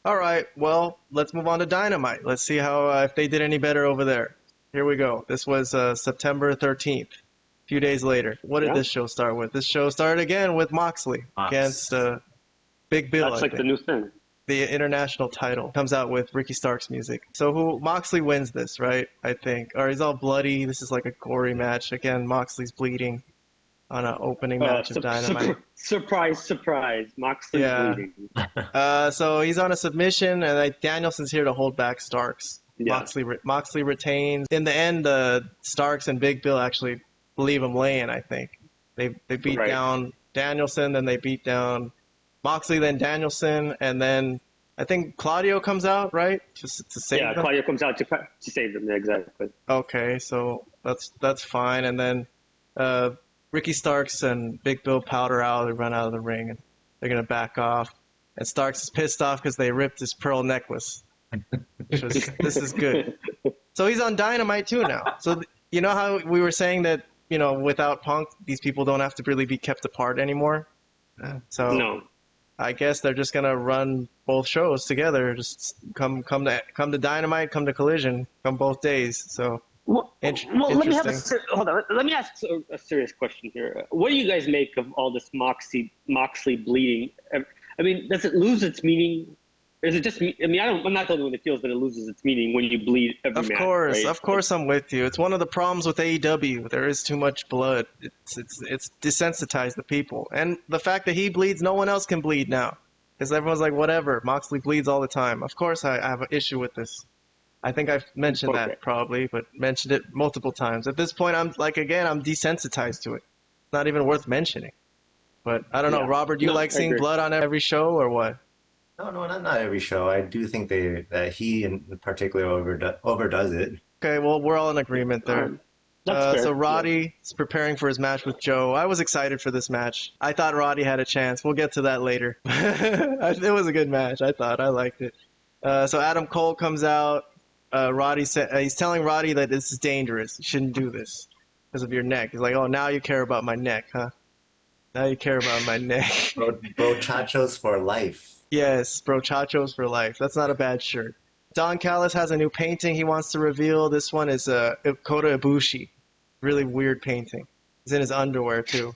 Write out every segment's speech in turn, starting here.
All right, well, let's move on to Dynamite. Let's see how if they did any better over there. Here we go. This was September 13th, a few days later. What did this show start with? This show started again with Moxley against Big Bill. That's like the new thing. The international title comes out with Ricky Stark's music. So Moxley wins this, right? I think. Or he's all bloody. This is like a gory match. Again, Moxley's bleeding on an opening match of Dynamite. Surprise. Moxley's bleeding. So he's on a submission, and Danielson's here to hold back Starks. Yeah. Moxley retains. In the end, Starks and Big Bill actually leave him laying, I think. They beat down Danielson, then they beat down Moxley, then Danielson, and then I think Claudio comes out, right? Just to save them? Yeah, Claudio comes out to save them, exactly. Okay, so that's fine. And then Ricky Starks and Big Bill powder out. They run out of the ring, and they're going to back off. And Starks is pissed off because they ripped his pearl necklace. This is good. So he's on Dynamite too now. So you know how we were saying that, without Punk, these people don't have to really be kept apart anymore? So no. I guess they're just gonna run both shows together. Just come to Dynamite, come to Collision, come both days. So interesting. Let me ask a serious question here. What do you guys make of all this Moxley bleeding? I mean, does it lose its meaning? Or is it just? I mean, I'm not the only one that feels that it loses its meaning when you bleed every match. Of course, I'm with you. It's one of the problems with AEW. There is too much blood. It's desensitized the people, and the fact that he bleeds, no one else can bleed now, because everyone's like, whatever. Moxley bleeds all the time. Of course, I have an issue with this. I think I've mentioned that probably, but mentioned it multiple times. At this point, I'm desensitized to it. It's not even worth mentioning. But I don't know, Robert. Do you like seeing blood on every show or what? No, not every show. I do think that he in particular overdoes it. Okay, well, we're all in agreement there. So Roddy is preparing for his match with Joe. I was excited for this match. I thought Roddy had a chance. We'll get to that later. It was a good match. I liked it. So Adam Cole comes out. He's telling Roddy that this is dangerous. You shouldn't do this because of your neck. He's like, oh, now you care about my neck, huh? Now you care about my neck. Brochachos for life. Yes, Brochachos for life. That's not a bad shirt. Don Callis has a new painting he wants to reveal. This one is Kota Ibushi. Really weird painting. He's in his underwear, too.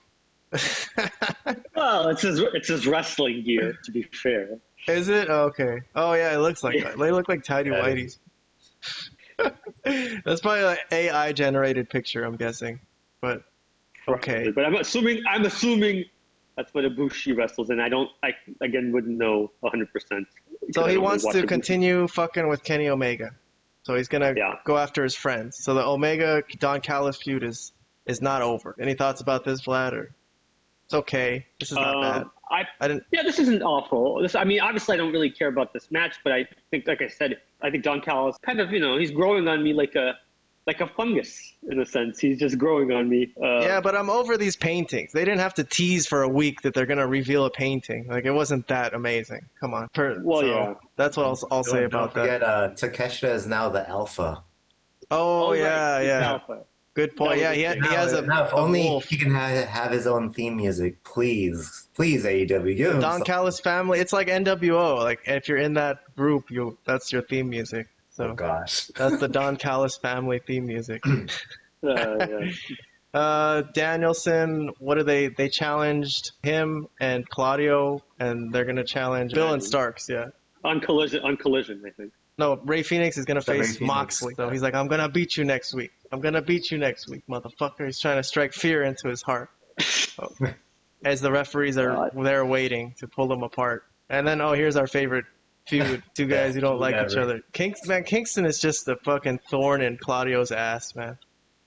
Well, it's his wrestling gear, to be fair. Is it? Okay. Oh, yeah, it looks like that. They look like tidy whities. That's probably an AI-generated picture, I'm guessing. But, okay. But I'm assuming that's what Ibushi wrestles, and I wouldn't know 100%. So he wants to continue fucking with Kenny Omega. So he's going to go after his friends. So the Omega-Don Callis feud is not over. Any thoughts about this, Vlad? Or it's okay. This is not bad. This isn't awful. Obviously I don't really care about this match, but I think, like I said, I think Don Callis kind of, he's growing on me like a fungus, in a sense. He's just growing on me. Yeah, but I'm over these paintings. They didn't have to tease for a week that they're going to reveal a painting. Like, it wasn't that amazing. Come on. That's what I'll say about that. Don't forget, Takeshita is now the alpha. Oh, yeah. Alpha. Good point. Yeah, he has a only wolf. He can have his own theme music. Please, AEW. Don Callis family. It's like NWO. Like, if you're in that group, that's your theme music. So oh gosh, that's the Don Callis family theme music. Danielson, what are they? They challenged him and Claudio, and they're gonna challenge Bill and Starks. Yeah, on Collision, I think. No, Ray Phoenix is gonna face Moxley. So he's like, I'm gonna beat you next week. Motherfucker. He's trying to strike fear into his heart. As the referees are there waiting to pull them apart, and then here's our favorite feud. Two guys who don't like each other. Kingston is just a fucking thorn in Claudio's ass, man.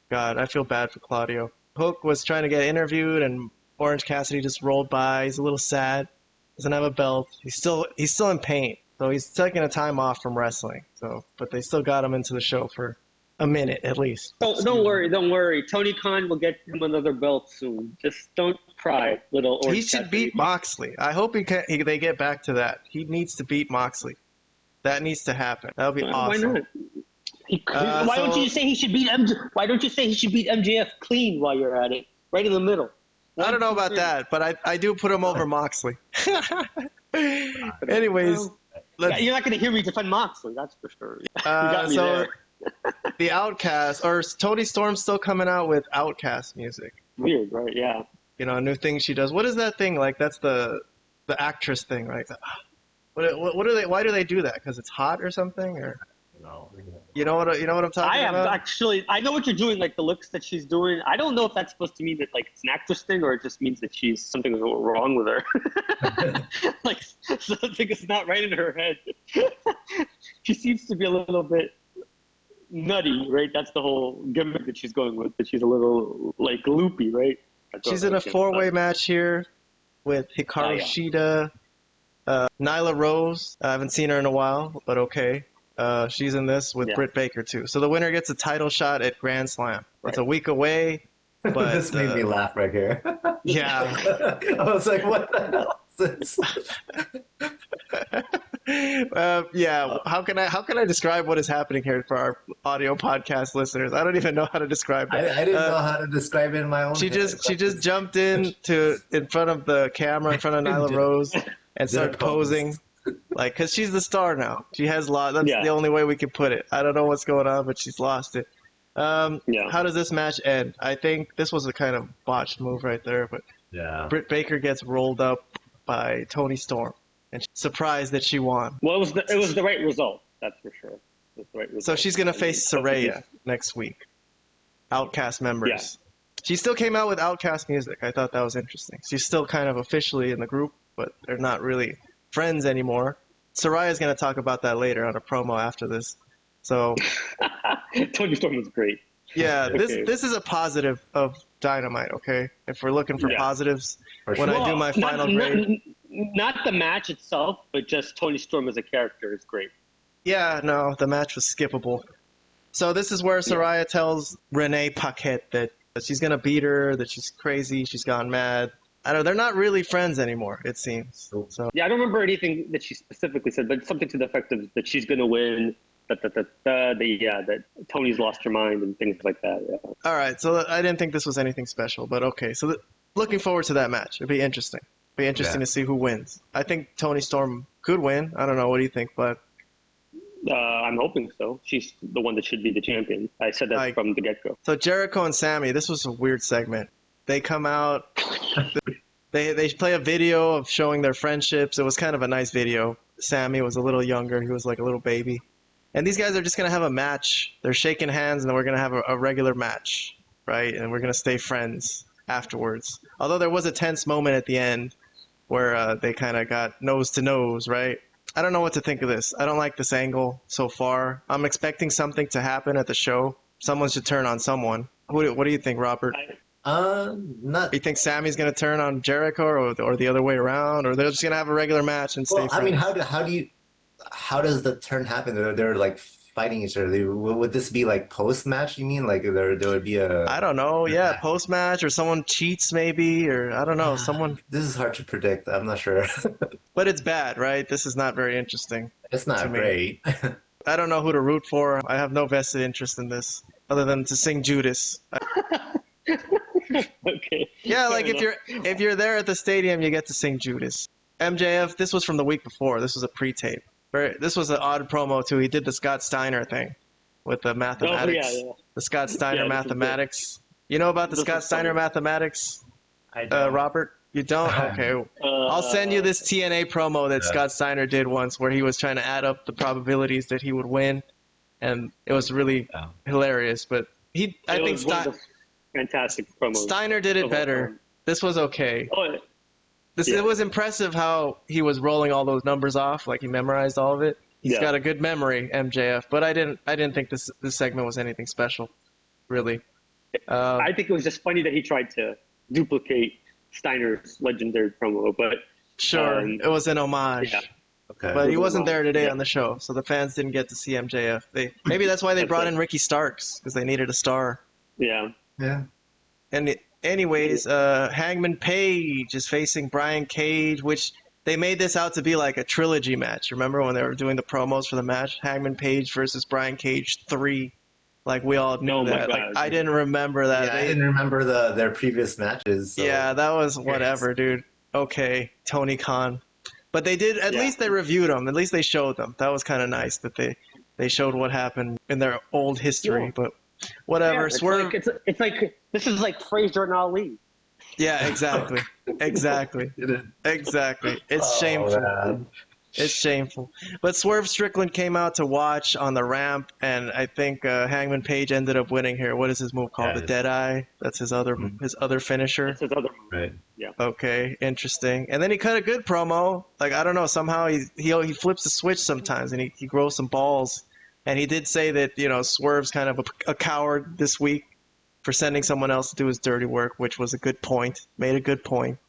God, I feel bad for Claudio. Hook was trying to get interviewed, and Orange Cassidy just rolled by. He's a little sad. Doesn't have a belt. He's still in pain. So he's taking a time off from wrestling. But they still got him into the show for a minute at least. Don't worry. Tony Khan will get him another belt soon. Just don't cry, little Orange He should beat Moxley. I hope they get back to that. He needs to beat Moxley. That needs to happen. That would be awesome. Why not? Why don't you say he should beat MJF clean while you're at it? Right in the middle. I don't know about that, but I do put him over Moxley. Anyways, You're not going to hear me defend Moxley, that's for sure. You got me so there. the Outcast, or Toni Storm's still coming out with Outcast music. Weird, right? Yeah. You know, a new thing she does. What is that thing? Like, that's the actress thing, right? What do they? Why do they do that? Because it's hot or something, or No. you know what I'm talking about? I know what you're doing, like the looks that she's doing. I don't know if that's supposed to mean that like it's an actress thing or it just means that she's something wrong with her. Like something is not right in her head. She seems to be a little bit nutty, right? That's the whole gimmick that she's going with. That she's a little like loopy, right? She's in a 4-way match here with Hikaru Shida, Nyla Rose. I haven't seen her in a while, but okay. She's in this with Britt Baker too. So the winner gets a title shot at Grand Slam. It's a week away, but this made me laugh right here. Yeah. I was like, what the hell is this? Yeah. How can I describe what is happening here for our audio podcast listeners? I don't even know how to describe it. I didn't know how to describe it in my own. She just jumped in front of the camera in front of Nyla Rose and started posing. Like, because she's the star now. She has lost. That's the only way we can put it. I don't know what's going on, but she's lost it. How does this match end? I think this was a kind of botched move right there, but Britt Baker gets rolled up by Toni Storm, and she's surprised that she won. Well, it was the right result. That's for sure. It was the right result. So she's gonna face Saraya next week. Outcast members. Yeah. She still came out with Outcast music. I thought that was interesting. She's still kind of officially in the group, but they're not really friends anymore. Saraya's going to talk about that later on a promo after this. So Toni Storm was great. Yeah, this is a positive of Dynamite, okay? If we're looking for positives, I do my final grade. Not the match itself, but just Toni Storm as a character is great. Yeah, no, the match was skippable. So this is where Saraya tells Renee Paquette that she's going to beat her, that she's crazy, she's gone mad. I don't know, they're not really friends anymore, it seems. So yeah, I don't remember anything that she specifically said, but something to the effect of that she's going to win, that Tony's lost her mind and things like that. Yeah. All right, so I didn't think this was anything special, but okay. So looking forward to that match. It'd be interesting. To see who wins. I think Toni Storm could win. I don't know. What do you think, Bud? I'm hoping so. She's the one that should be the champion. I said that from the get-go. So Jericho and Sammy, this was a weird segment. They come out, they play a video of showing their friendships. It was kind of a nice video. Sammy was a little younger. He was like a little baby. And these guys are just going to have a match. They're shaking hands, and then we're going to have a regular match, right? And we're going to stay friends afterwards. Although there was a tense moment at the end where they kind of got nose to nose, right? I don't know what to think of this. I don't like this angle so far. I'm expecting something to happen at the show. Someone should turn on someone. What do you think, Robert? Not. You think Sammy's going to turn on Jericho, or the other way around, or they're just going to have a regular match and stay friends? I mean, how does the turn happen? They're like fighting each other. Would this be like post match? You mean like there would be a? I don't know. Yeah, post match, or someone cheats maybe, or I don't know. Someone. This is hard to predict. I'm not sure. But it's bad, right? This is not very interesting. It's not great. I don't know who to root for. I have no vested interest in this, other than to sing Judas. Okay. Yeah, like if you're there at the stadium, you get to sing Judas. MJF, this was from the week before. This was a pre-tape. This was an odd promo too. He did the Scott Steiner thing with the mathematics. Oh, yeah. The Scott Steiner mathematics. You know about the Scott Steiner mathematics? I don't. Robert, you don't? Okay. I'll send you this TNA promo that Scott Steiner did once, where he was trying to add up the probabilities that he would win, and it was really hilarious. But I think fantastic promo. Steiner did it better. This was okay. It was impressive how he was rolling all those numbers off, like he memorized all of it. He's got a good memory, MJF. But I didn't think this segment was anything special, really. I think it was just funny that he tried to duplicate Steiner's legendary promo, but sure, it was an homage. Yeah. Okay. But he wasn't there today on the show, so the fans didn't get to see MJF. Maybe that's why they brought in Ricky Starks, because they needed a star. Yeah. Yeah. And anyways, Hangman Page is facing Brian Cage, which they made this out to be like a trilogy match. Remember when they were doing the promos for the match? Hangman Page versus Brian Cage 3. Like, we all knew that. Like, I didn't remember that. Yeah, I didn't remember their previous matches. So. Yeah, that was whatever, dude. Okay, Tony Khan. But they did, at least they reviewed them. At least they showed them. That was kind of nice that they showed what happened in their old history. Yeah. But whatever. It's Swerve. it's like this is like Frazier and Ali. Yeah, exactly. Exactly. Exactly. It's shameful. Man. It's shameful. But Swerve Strickland came out to watch on the ramp, and I think Hangman Page ended up winning here. What is his move called? Yeah. The Deadeye? That's his other finisher. That's his other move. Right. Yeah. Okay, interesting. And then he cut a good promo. Like, I don't know, somehow he flips the switch sometimes, and he grows some balls. And he did say that, Swerve's kind of a coward this week for sending someone else to do his dirty work, which was a good point. Made a good point.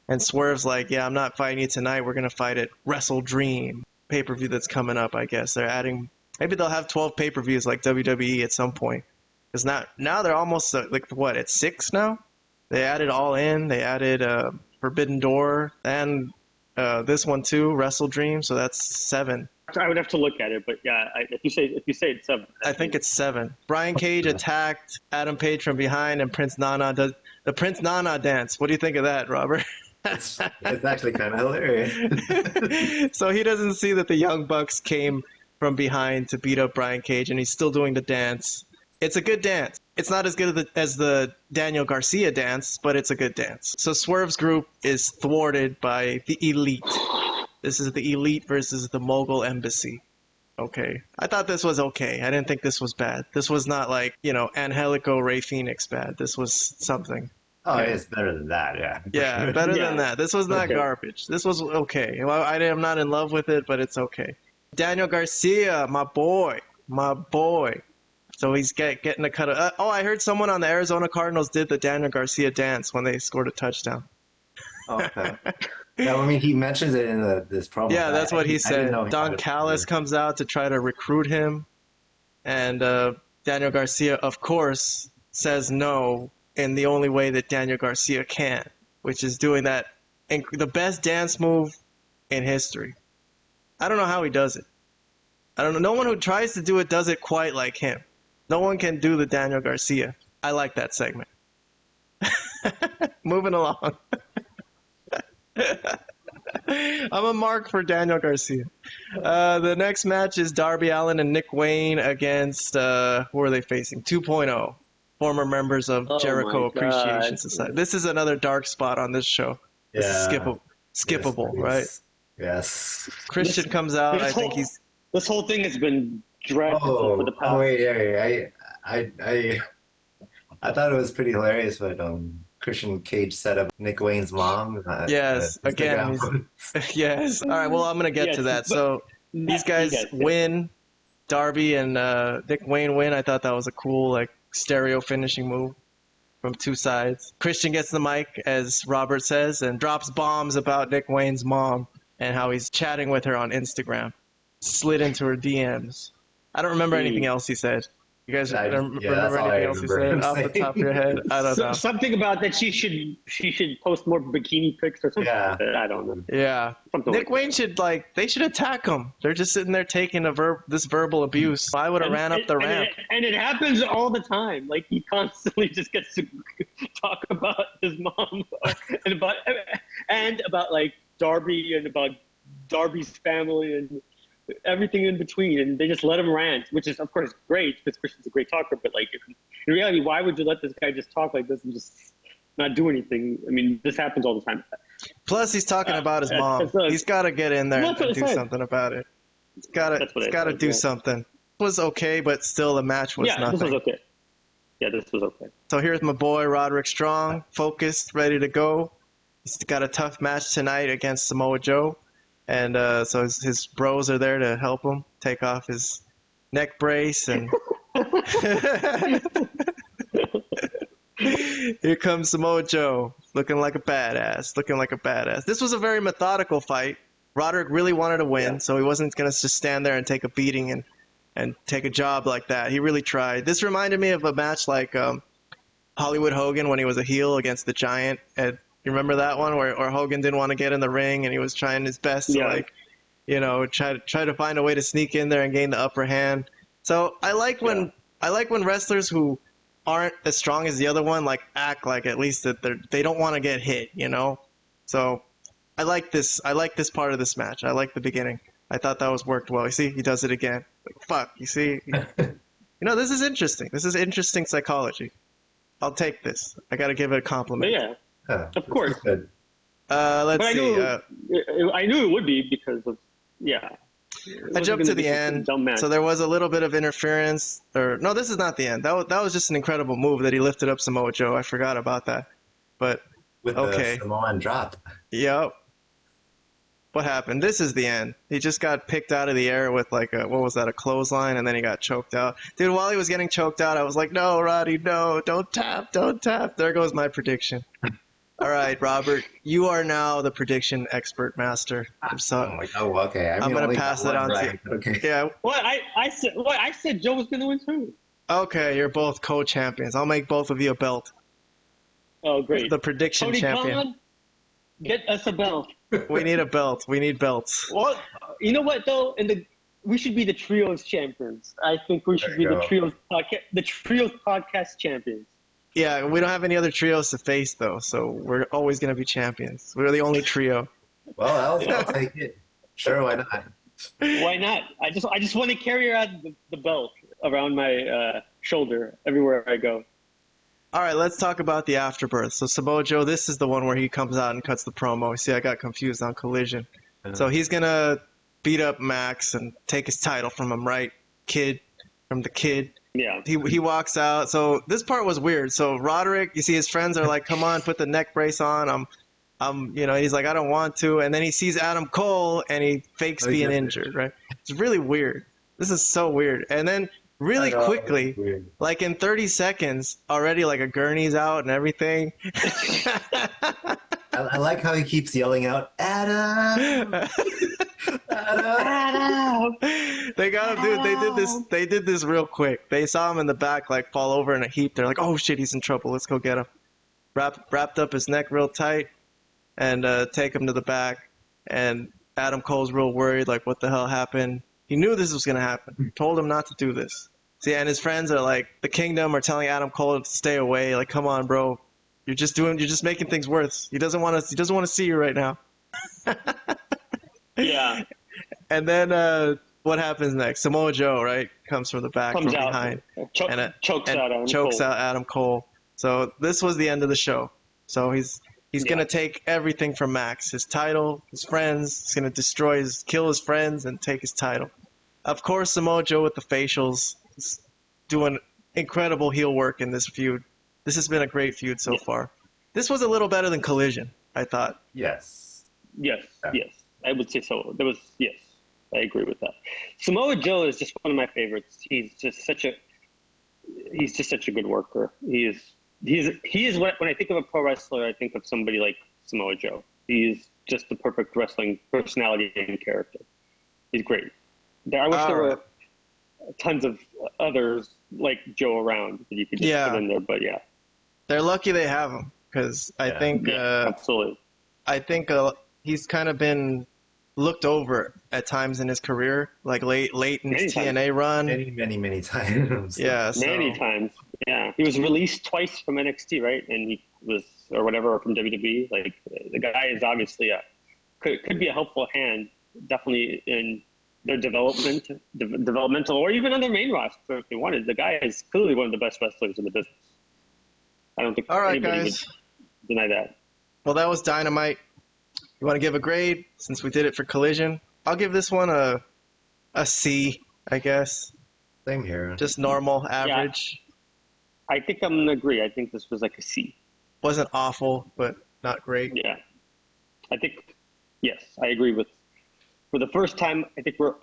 And Swerve's like, yeah, I'm not fighting you tonight. We're going to fight at Wrestle Dream pay-per-view that's coming up, I guess. They're adding, maybe they'll have 12 pay-per-views like WWE at some point. Because now they're almost, at 6 now? They added All In. They added Forbidden Door. And this one too, Wrestle Dream. So that's 7. I would have to look at it, but yeah, if you say it's 7. I think it's 7. Brian Cage attacked Adam Page from behind, and Prince Nana does the Prince Nana dance. What do you think of that, Robert? It's actually kind of hilarious. So he doesn't see that the Young Bucks came from behind to beat up Brian Cage, and he's still doing the dance. It's a good dance. It's not as good as the Daniel Garcia dance, but it's a good dance. So Swerve's group is thwarted by the Elite. This is the Elite versus the Mogul Embassy. Okay. I thought this was okay. I didn't think this was bad. This was not like, Angelico Rey Fenix bad. This was something. Oh, it's better than that, yeah. Yeah, better than that. This was not garbage. This was okay. Well, I am not in love with it, but it's okay. Daniel Garcia, my boy. So he's getting a cut of... I heard someone on the Arizona Cardinals did the Daniel Garcia dance when they scored a touchdown. Okay. Yeah, I mean, he mentions it in this promo. Yeah, that's what he said. Know Don Callis comes out to try to recruit him, and Daniel Garcia, of course, says no in the only way that Daniel Garcia can, which is doing that the best dance move in history. I don't know how he does it. I don't know. No one who tries to do it does it quite like him. No one can do the Daniel Garcia. I like that segment. Moving along. I'm a mark for Daniel Garcia. The next match is Darby Allin and Nick Wayne against, who are they facing? 2.0, former members of Jericho Appreciation Society. This is another dark spot on this show. This is skippable, yes, right? Yes. Christian comes out. I think he's... This whole thing has been dreadful for the past... Oh, wait. I thought it was pretty hilarious, but Christian Cage set up Nick Wayne's mom. Yes, again. Yes. All right, well, I'm going to get to that. So these guys win. Darby and Nick Wayne win. I thought that was a cool, stereo finishing move from two sides. Christian gets the mic, as Robert says, and drops bombs about Nick Wayne's mom and how he's chatting with her on Instagram. Slid into her DMs. I don't remember anything else he said. You guys remember anything else he said off the top of your head? I don't know. Something about that she should post more bikini pics or something. Yeah. I don't know. Yeah. Nick Wayne should they should attack him. They're just sitting there taking this verbal abuse. I would have ran up the ramp. And it happens all the time. He constantly just gets to talk about his mom and about Darby and about Darby's family and everything in between, and they just let him rant, which is of course great because Christian's a great talker, but in reality, why would you let this guy just talk like this and just not do anything? I mean, this happens all the time. Plus he's talking about his mom. He's got to get in there and do something about it. He's got to do something. It was okay, but still the match was nothing. This was okay. Yeah, this was okay. So here's my boy Roderick Strong, focused, ready to go. He's got a tough match tonight against Samoa Joe. And so his bros are there to help him take off his neck brace. And here comes Samoa Joe, looking like a badass. This was a very methodical fight. Roderick really wanted to win, so he wasn't going to just stand there and take a beating and take a job like that. He really tried. This reminded me of a match like Hollywood Hogan when he was a heel against the Giant at... You remember that one where Hogan didn't want to get in the ring and he was trying his best to try to find a way to sneak in there and gain the upper hand. So I like when wrestlers who aren't as strong as the other one act like at least that they don't want to get hit, So I like this part of this match. I like the beginning. I thought that was worked well. You see, he does it again. Like, fuck, you see? This is interesting. This is interesting psychology. I'll take this. I got to give it a compliment. Yeah, of course. Good. Let's see. I knew it would be because of, I jumped to the end. So there was a little bit of interference. No, this is not the end. That was just an incredible move that he lifted up Samoa Joe. I forgot about that. But, with the Samoan drop. Yep. What happened? This is the end. He just got picked out of the air with like a clothesline, and then he got choked out. Dude, while he was getting choked out, I was like, no, Roddy, no, don't tap. There goes my prediction. All right, Robert, you are now the prediction expert master. I'm sorry. Oh, okay. I'm going to pass it on to you. Okay. Yeah. I said Joe was going to win too. Okay, you're both co-champions. I'll make both of you a belt. Oh, great. The prediction Tony champion. Khan, get us a belt. We need a belt. We need belts. Well, you know what though? We should be the trios champions. I think we should be the trios podcast champions. Yeah, we don't have any other trios to face though, so we're always going to be champions. We're the only trio. Well, I'll take it. Sure, why not? Why not? I just want to carry around the belt around my shoulder everywhere I go. All right, let's talk about the afterbirth. So Samoa Joe, this is the one where he comes out and cuts the promo. See, I got confused on Collision. So he's going to beat up Max and take his title from him, right? From the kid. Yeah. He walks out. So this part was weird. So Roderick, you see his friends are like, come on, put the neck brace on. He's like, I don't want to. And then he sees Adam Cole and he fakes being injured, right? It's really weird. This is so weird. And then really quickly, like in 30 seconds, already like a gurney's out and everything. I like how he keeps yelling out, Adam! Adam! They got him, dude. They did this real quick. They saw him in the back like fall over in a heap. They're like, oh shit, he's in trouble. Let's go get him. Wrapped up his neck real tight and take him to the back. And Adam Cole's real worried, like, what the hell happened? He knew this was going to happen. Told him not to do this. See, and his friends are like, the Kingdom are telling Adam Cole to stay away. Like, come on, bro. You're just making things worse. He doesn't want to see you right now. Yeah. And then what happens next? Samoa Joe, right, comes from the back, from behind, chokes out Adam Cole. So this was the end of the show. So he's gonna take everything from Max, his title, his friends. He's gonna kill his friends, and take his title. Of course, Samoa Joe with the facials is doing incredible heel work in this feud. This has been a great feud so far. This was a little better than Collision, I thought. Yes. Yes. I would say so. Yes, I agree with that. Samoa Joe is just one of my favorites. He's just such a good worker. He is when I think of a pro wrestler, I think of somebody like Samoa Joe. He's just the perfect wrestling personality and character. He's great. I wish there were tons of others like Joe around that you could just put in there, but yeah. They're lucky they have him, because I think absolutely. I think he's kind of been looked over at times in his career, like late in his TNA run. Many times. Yeah, many times. Yeah, he was released twice from NXT, right? And he was, or whatever, from WWE. Like, the guy is obviously could be a helpful hand, definitely in their developmental, or even on their main roster if they wanted. The guy is clearly one of the best wrestlers in the business. I don't think anybody would deny that. Well, that was Dynamite. You want to give a grade since we did it for Collision? I'll give this one a C, I guess. Same here. Just normal, average. Yeah. I think I'm going to agree. I think this was like a C. Wasn't awful, but not great. Yeah. I think, yes, I agree with, for the first time, I think we're all